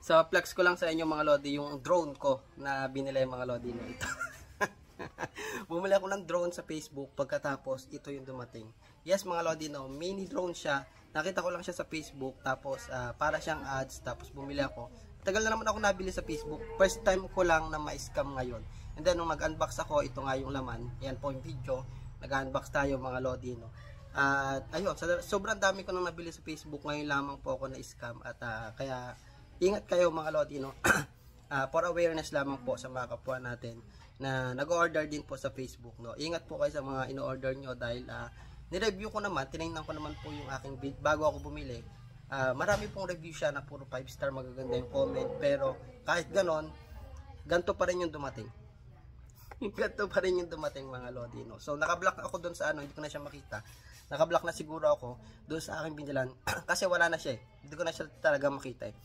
So, flex ko lang sa inyo mga lodi yung drone ko na binili mga lodi no ito. Bumili ako ng drone sa Facebook, pagkatapos ito yung dumating. Yes mga lodi no, mini drone siya. Nakita ko lang siya sa Facebook, tapos para siyang ads, tapos bumili ako. Tagal na naman ako nabili sa Facebook. First time ko lang na ma-scam ngayon. And then nung nag-unbox ako, ito nga yung laman. Yan po yung video. Nag-unbox tayo mga lodi no. At ayun, sobrang dami ko nang nabili sa Facebook, ngayon lamang po ako na-scam at kaya ingat kayo mga lodi no. For awareness lamang po sa mga kapwa natin na nag-order din po sa Facebook no. Ingat po kayo sa mga in-order nyo dahil ni-review ko naman, tinignan ko naman po yung aking bid bago ako bumili. Marami pong review siya na puro 5 star, magaganda yung comment, pero kahit ganon, ganito pa rin yung dumating. Ganito pa rin yung dumating mga lodi no. So naka-block ako doon sa hindi ko na siya makita. Naka-block na siguro ako doon sa aking binilan kasi wala na siya eh. Hindi ko na siya talaga makita eh.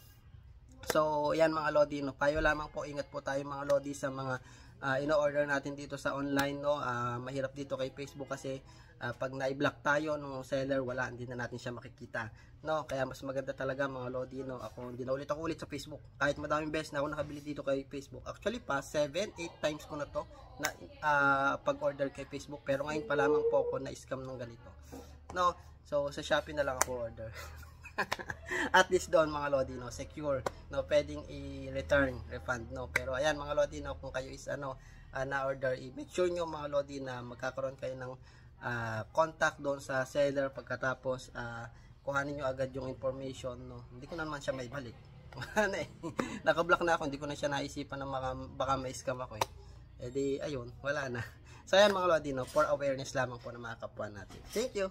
So, yan mga lodi, no? Payo lamang po, ingat po tayo mga lodi sa mga ino-order natin dito sa online, no? Mahirap dito kay Facebook kasi pag na-block tayo ng seller, wala, hindi na natin siya makikita, no? Kaya mas maganda talaga mga lodi, no? Ako, hindi na ulit ako sa Facebook. Kahit madaming beses na ako nakabili dito kay Facebook. Actually pa, 7-8 times ko na to na pag-order kay Facebook. Pero ngayon pa lamang po ako na-scam ng ganito, no? So, sa Shopee na lang ako order. At least doon mga lodi no, secure no, pwedeng i-return, refund no. Pero ayan mga lodi no, kung kayo is na order, make sure nyo mga lodi na magkakaroon kayo ng contact doon sa seller, pagkatapos kuhanin nyo agad yung information no. Hindi ko naman siya may balik. Naka-block na ako, hindi ko na siya naisipan na baka ma-scam ako eh. Eh di ayun, wala na. So ayan mga lodi no, for awareness lamang po ng mga kapwa natin. Thank you.